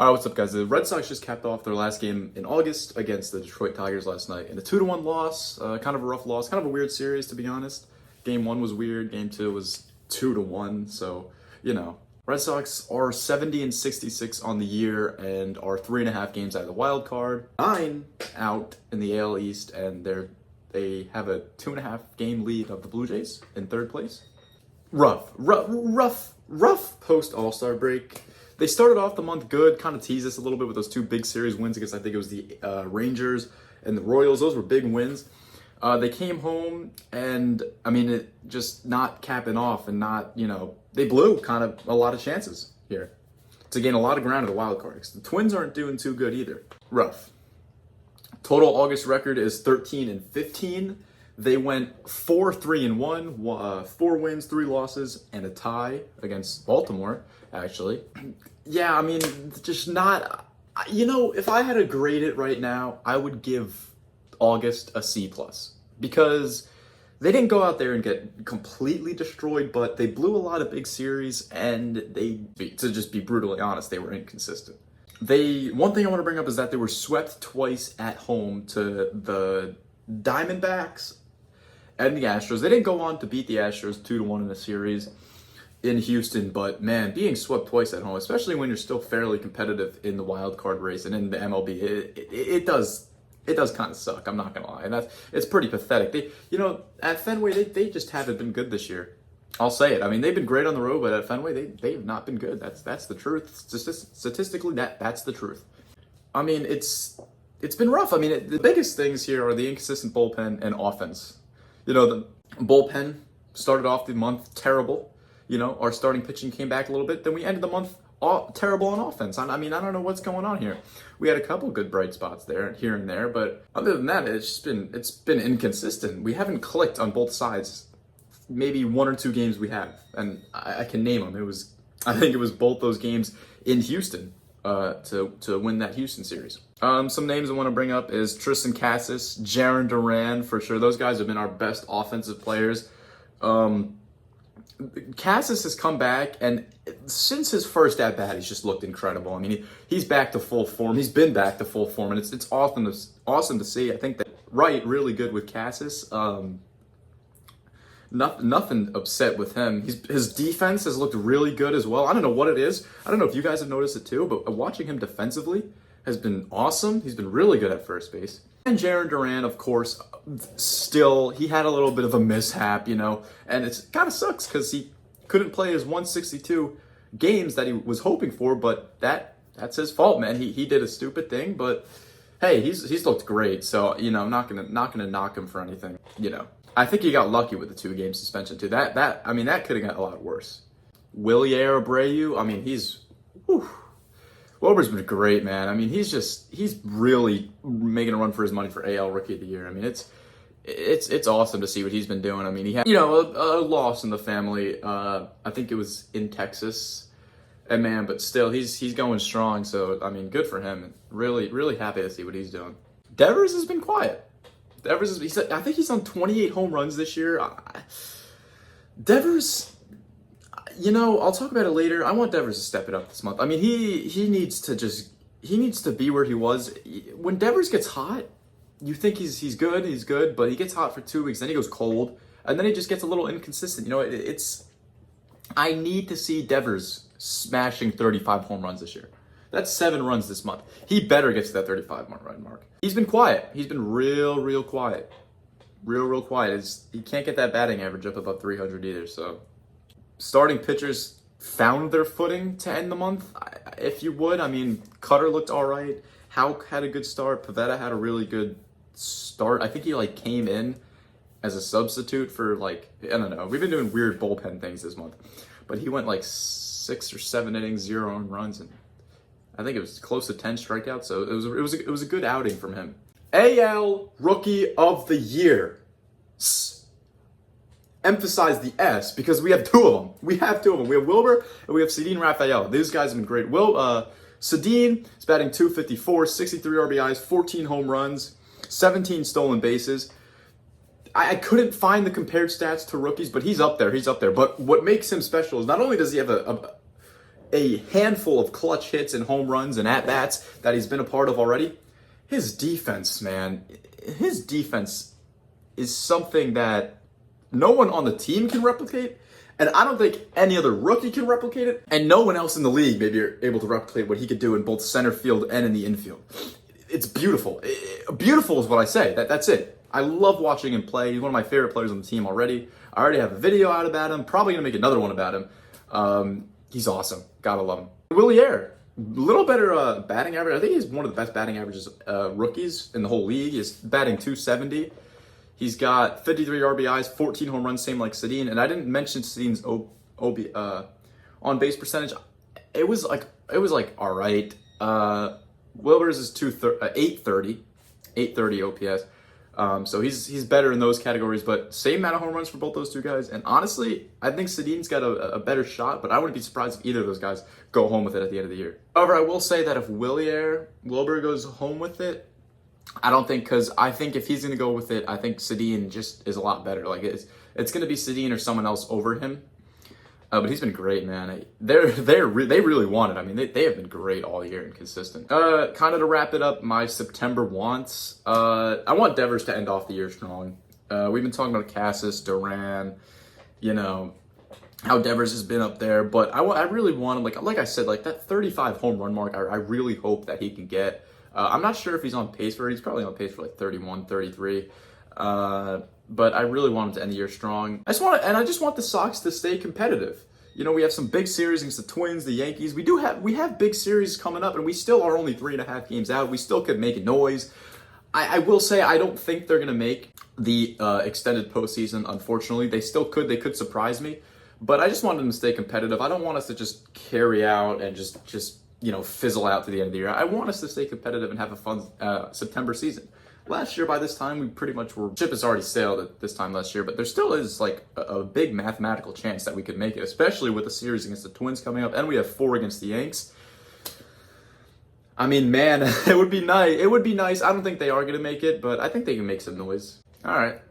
All right, what's up, guys? The Red Sox just capped off their last game in August against the Detroit Tigers last night in a 2-1 loss. Kind of a rough loss, kind of a weird series, to be honest. Game 1 was weird. Game 2 was 2-1. So, you know, Red Sox are 70 and 66 on the year and are 3.5 games out of the wild card, 9 out in the AL East, and they have a 2.5 game lead of the Blue Jays in third place. Rough post All-Star break. They started off the month good, kind of teased us a little bit with those 2 big series wins against, I think it was the Rangers and the Royals. Those were big wins. They came home and, I mean, it just not capping off and not, you know, they blew kind of a lot of chances here to gain a lot of ground in the wild card. The Twins aren't doing too good either. Rough. Total August record is 13 and 15. They went 4-3-1, 4 wins, 3 losses, and a tie against Baltimore, actually. Yeah, I mean, just not, you know, if I had to grade it right now, I would give August a C+, because they didn't go out there and get completely destroyed, but they blew a lot of big series, and to just be brutally honest, they were inconsistent. One thing I want to bring up is that they were swept twice at home to the Diamondbacks and the Astros. They didn't go on to beat the Astros 2-1 in the series in Houston, but man, being swept twice at home, especially when you're still fairly competitive in the wild card race and in the MLB, it does kind of suck. I'm not gonna lie, and it's pretty pathetic. At Fenway, they just haven't been good this year. I'll say it. I mean, they've been great on the road, but at Fenway, they've not been good. That's the truth. Statistically, that's the truth. I mean, it's been rough. I mean, the biggest things here are the inconsistent bullpen and offense. You know, the bullpen started off the month terrible. You know, our starting pitching came back a little bit. Then we ended the month terrible on offense. I mean, I don't know what's going on here. We had a couple good bright spots there, here and there, but other than that, it's been inconsistent. We haven't clicked on both sides. Maybe 1 or 2 games we have, and I can name them. I think it was both those games in Houston to win that Houston series. Some names I want to bring up is Tristan Casas, Jarren Duran, for sure. Those guys have been our best offensive players. Casas has come back, and since his first at-bat, he's just looked incredible. I mean, he's back to full form. He's been back to full form, and it's awesome to see. I think that really good with Casas. Nothing upset with him. His defense has looked really good as well. I don't know what it is. I don't know if you guys have noticed it too, but watching him defensively has been awesome. He's been really good at first base. And Jarren Duran, of course, still, he had a little bit of a mishap, you know, and it kind of sucks because he couldn't play his 162 games that he was hoping for, but that's his fault, man. He did a stupid thing, but hey, he's looked great, so, you know, I'm not gonna knock him for anything, you know. I think he got lucky with the 2-game suspension too. That could have got a lot worse. Wilyer Abreu, I mean, Wilber's been great, man. I mean, he's really making a run for his money for AL Rookie of the Year. I mean, it's awesome to see what he's been doing. I mean, he had, you know, a loss in the family. I think it was in Texas, and man, but still, he's going strong. So I mean, good for him. Really happy to see what he's doing. Devers has been quiet. I think he's on 28 home runs this year. Devers. You know, I'll talk about it later. I want Devers to step it up this month. I mean, he needs to be where he was. When Devers gets hot, you think he's good, but he gets hot for 2 weeks, then he goes cold, and then he just gets a little inconsistent. You know, I need to see Devers smashing 35 home runs this year. That's 7 runs this month. He better get to that 35 run mark. He's been quiet. He's been real quiet. Real quiet. He can't get that batting average up above 300 either, so. Starting pitchers found their footing to end the month, if you would. I mean, Cutter looked all right. Houck had a good start. Pivetta had a really good start. I think he, came in as a substitute for, I don't know. We've been doing weird bullpen things this month. But he went, 6 or 7 innings, 0 earned runs, and I think it was close to 10 strikeouts. So it was a good outing from him. AL Rookie of the Year. Emphasize the S because we have 2 of them. We have Wilber and we have Cedin Rafael. These guys have been great. Cedin is batting .254, 63 RBIs, 14 home runs, 17 stolen bases. I couldn't find the compared stats to rookies, but he's up there. But what makes him special is not only does he have a handful of clutch hits and home runs and at-bats that he's been a part of already, his defense, man, his defense is something that no one on the team can replicate, and I don't think any other rookie can replicate it, and no one else in the league maybe are able to replicate what he could do in both center field and in the infield. It's beautiful. Beautiful is what I say. That's it. I love watching him play. He's one of my favorite players on the team already. I already have a video out about him. Probably going to make another one about him. He's awesome. Gotta love him. Wilyer, little better batting average. I think he's one of the best batting averages rookies in the whole league. He's batting .270. He's got 53 RBIs, 14 home runs, same like Sedin. And I didn't mention Sedin's on base percentage. It was like all right. Wilbur's is 830 OPS. So he's better in those categories, but same amount of home runs for both those two guys. And honestly, I think Sedin's got a better shot, but I wouldn't be surprised if either of those guys go home with it at the end of the year. However, I will say that if Wilyer goes home with it, I don't think, because I think if he's going to go with it, I think Sedin just is a lot better. Like it's going to be Sedin or someone else over him. But he's been great, man. They really want it. I mean, they have been great all year and consistent. Kind of to wrap it up, my September wants. I want Devers to end off the year strong. We've been talking about Cassis, Duran, how Devers has been up there, but I really want him, like I said, like that 35 home run mark. I really hope that he can get. I'm not sure if he's on pace for it. He's probably on pace for like 31, 33. But I really want him to end the year strong. I just want the Sox to stay competitive. We have some big series against the Twins, the Yankees. We have big series coming up, and we still are only 3.5 games out. We still could make a noise. I will say I don't think they're gonna make the extended postseason. Unfortunately, they still could. They could surprise me, but I just want them to stay competitive. I don't want us to just carry out and just fizzle out to the end of the year. I want us to stay competitive and have a fun September season. Last year, by this time, we pretty much ship has already sailed at this time last year, but there still is like a big mathematical chance that we could make it, especially with the series against the Twins coming up, and we have 4 against the Yanks. I mean, man, it would be nice. I don't think they are going to make it, but I think they can make some noise. All right.